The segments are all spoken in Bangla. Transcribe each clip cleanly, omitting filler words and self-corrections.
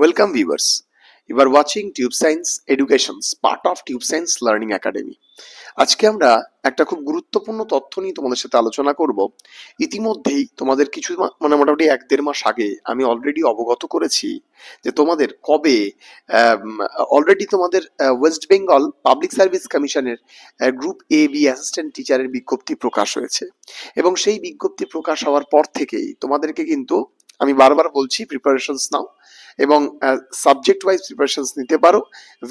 Welcome viewers. You are watching Tube Science Education's part of Tube Science Learning Academy. আজকে আমরা একটা খুব গুরুত্বপূর্ণ তথ্য নিয়ে তোমাদের সাথে আলোচনা করব। ইতিমধ্যেই তোমাদের কিছু মোটামুটি 1-1.5 মাস আগে আমি অলরেডি অবগত করেছি যে তোমাদের কবে অলরেডি তোমাদের ওয়েস্ট বেঙ্গল পাবলিক সার্ভিস কমিশনের গ্রুপ এ বি অ্যাসিস্ট্যান্ট টিচারের বিজ্ঞপ্তি প্রকাশ হয়েছে এবং সেই বিজ্ঞপ্তি প্রকাশ হওয়ার পর থেকেই তোমাদেরকে কিন্তু আমি বারবার বলছি প্রিপারেশনস নাও এবং সাবজেক্ট ওয়াইজ প্রিপারেশনস নিতে পারো।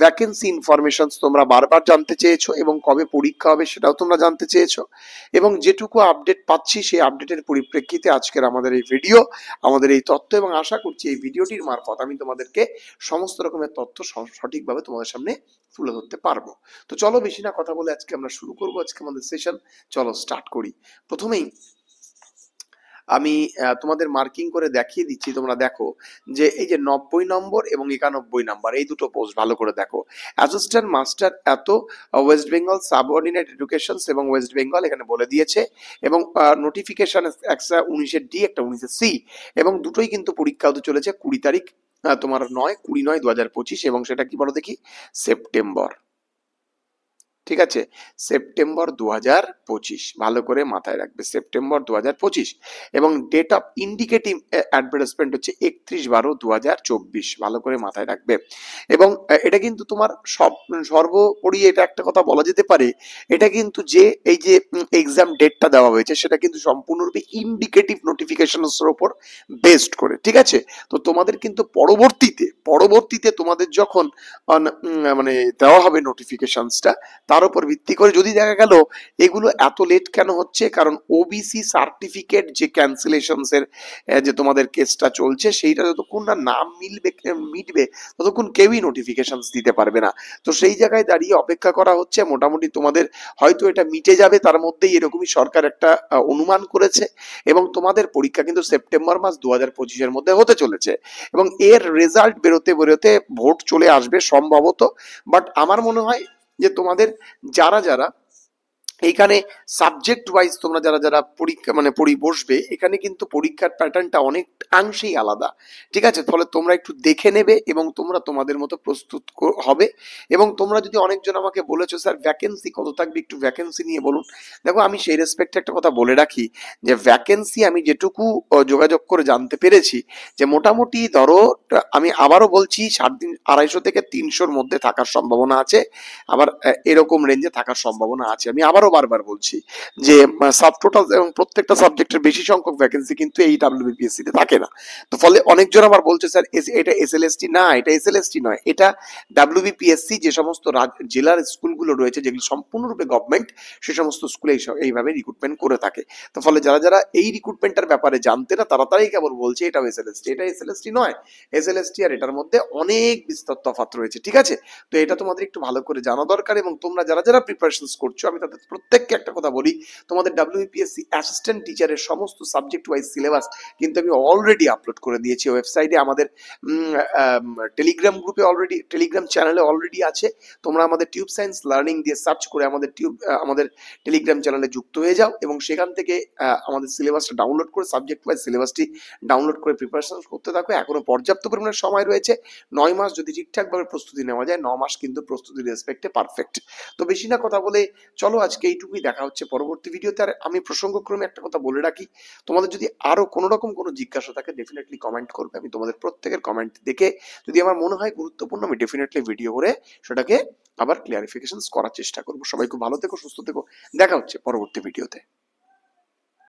ভ্যাকেন্সি ইনফরমেশনস তোমরা বারবার জানতে চেয়েছো এবং কবে পরীক্ষা হবে সেটাও তোমরা জানতে চেয়েছো এবং যেটুকু আপডেট পাচ্ছি সেই আপডেটের পরিপ্রেক্ষিতে আজকের আমাদের এই ভিডিও, আমাদের এই তথ্য, এবং আশা করছি এই ভিডিওটির মারফত আমি তোমাদেরকে সমস্ত রকমের তথ্য সঠিকভাবে তোমাদের সামনে তুলে ধরতে পারবো। তো চলো বেশি না কথা বলে আজকে আমরা শুরু করবো আজকে আমাদের সেশন। চলো স্টার্ট করি। প্রথমেই আমি তোমাদের মার্কিং করে দেখিয়ে দিচ্ছি, তোমরা দেখো যে এই যে 90 নম্বর এবং 91 নম্বর এই দুটো পোস্ট ভালো করে দেখো। অ্যাসিস্ট্যান্ট মাস্টার এত ওয়েস্ট বেঙ্গল সাবঅর্ডিনেট এডুকেশন এবং ওয়েস্ট বেঙ্গল এখানে বলে দিয়েছে এবং নোটিফিকেশন একটা 19 ডি একটা 19 সি এবং দুটোই কিন্তু পরীক্ষা হতে চলেছে 20 তারিখ তোমার 20/9/2025 এবং সেটা কি বলো দেখি সেপ্টেম্বর। ঠিক আছে, সেপ্টেম্বর 2025 ভালো করে মাথায় রাখবে, সেপ্টেম্বর 2025 এবং ডেট অফ ইন্ডিকেটিভ অ্যাডভার্টাইজমেন্ট হচ্ছে 31/12/2024 ভালো করে মাথায় রাখবে। এবং এটা কিন্তু তোমার সর্বোপরি এটা একটা কথা বলা যেতে পারে, এটা কিন্তু যে এই যে এক্সাম ডেটটা দেওয়া হয়েছে সেটা কিন্তু সম্পূর্ণরূপে ইন্ডিকেটিভ নোটিফিকেশনের উপর বেসড করে। ঠিক আছে, তো তোমাদের কিন্তু পরবর্তীতে তোমাদের যখন মানে দেওয়া হবে নোটিফিকেশনসটা, তার উপর ভিত্তি করে যদি দেখা গেল এগুলো এত লেট কেন হচ্ছে, কারণ ওবিসি সার্টিফিকেট যে ক্যান্সেলেশনস এর যে তোমাদের কেসটা চলছে সেইটা যতক্ষণ না নাম মিটবে ততক্ষণ কেউই নোটিফিকেশনস দিতে পারবে না। তো সেই জায়গায় দাঁড়িয়ে অপেক্ষা করা হচ্ছে, মোটামুটি তোমাদের হয়তো এটা মিটে যাবে তার মধ্যেই, এরকমই সরকার একটা অনুমান করেছে এবং তোমাদের পরীক্ষা কিন্তু সেপ্টেম্বর মাস 2025-এর মধ্যে হতে চলেছে এবং এর রেজাল্ট বেরোতে বেরোতে ভোট চলে আসবে সম্ভবত। বাট আমার মনে হয় যে তোমাদের যারা এইখানে সাবজেক্ট ওয়াইজ তোমরা যারা পরীক্ষা বসবে, এখানে কিন্তু পরীক্ষার প্যাটার্নটা অনেকাংশেই আলাদা। ঠিক আছে, ফলে তোমরা একটু দেখে নেবে এবং তোমরা তোমাদের মতো প্রস্তুত হবে। এবং তোমরা যদি অনেকজন আমাকে বলেছো স্যার ভ্যাকেন্সি কত থাকবে, একটু ভ্যাকেন্সি নিয়ে বলুন। দেখো আমি সেই রেসপেক্টে একটা কথা বলে রাখি যে ভ্যাকেন্সি আমি যেটুকু যোগাযোগ করে জানতে পেরেছি যে মোটামুটি ধরো, আমি আবারও বলছি 250 থেকে 300-র মধ্যে থাকার সম্ভাবনা আছে, আবার এরকম রেঞ্জে থাকার সম্ভাবনা আছে। আমি আবারও বারবার বলছি যে সাব টোটাল এবং প্রত্যেকটা সাবজেক্টের বেশি সংখ্যক ভ্যাকেন্সি কিন্তু এই ডাব্লিউবিপিএসসি তে থাকে না। তো ফলে অনেকজন আবার বলছে স্যার এটা এসএলএসটি না, এটা এসএলএসটি নয়, এটা ডাব্লিউবিপিএসসি যে সমস্ত জেলার স্কুলগুলো রয়েছে যেগুলো সম্পূর্ণরূপে গভর্নমেন্ট, সে সমস্ত স্কুলে এইভাবে রিক্রুটমেন্ট করে থাকে। তো ফলে যারা এই রিক্রুটমেন্টের ব্যাপারে জানতে না তাড়াতাড়ি কেবল বলছে এটা এসএলএসটি, এটা এসএলএসটি নয়, এসএলএসটি আর এটার মধ্যে অনেক বিস্তর তফাৎ রয়েছে। ঠিক আছে, তো এটা তোমাদের একটু ভালো করে জানা দরকার এবং তোমরা যারা প্রিপারেশনস করছো আমি তাদের প্রত্যেককে একটা কথা বলি, তোমাদের ডাব্লিউবিপিএসসি অ্যাসিস্ট্যান্ট টিচারের সমস্ত সাবজেক্ট ওয়াইজ সিলেবাস কিন্তু আমি অলরেডি আপলোড করে দিয়েছি ওয়েবসাইটে, আমাদের টেলিগ্রাম গ্রুপে অলরেডি, টেলিগ্রাম চ্যানেলে অলরেডি আছে। তোমরা আমাদের টিউব সায়েন্স লার্নিং দিয়ে সার্চ করে আমাদের টেলিগ্রাম চ্যানেলে যুক্ত হয়ে যাও এবং সেখান থেকে আমাদের সিলেবাসটা ডাউনলোড করে সাবজেক্ট ওয়াইজ সিলেবাসটি ডাউনলোড করে প্রিপারেশন করতে থাকো। এখনো পর্যাপ্ত পরিমাণে সময় রয়েছে, 9 মাস যদি ঠিকঠাকভাবে প্রস্তুতি নেওয়া যায়, 9 মাস কিন্তু প্রস্তুতির রেসপেক্টে পারফেক্ট। তো বেশি না কথা বলে চলো আজকে এইটুকুই, দেখা হচ্ছে পরবর্তী ভিডিওতে। আর আমি প্রসঙ্গক্রমে একটা কথা বলে রাখি, তোমাদের যদি আরো কোনো রকম কোনো জিজ্ঞাসা থাকে ডেফিনেটলি কমেন্ট করবে, আমি তোমাদের প্রত্যেকের কমেন্ট দেখে যদি আমার মনে হয় গুরুত্বপূর্ণ আমি ডেফিনেটলি ভিডিও করে সেটাকে আবার ক্লিয়ারিফিকেশন করার চেষ্টা করবো। সবাই খুব ভালো থেকো, সুস্থ থেকো, দেখা হচ্ছে পরবর্তী ভিডিওতে।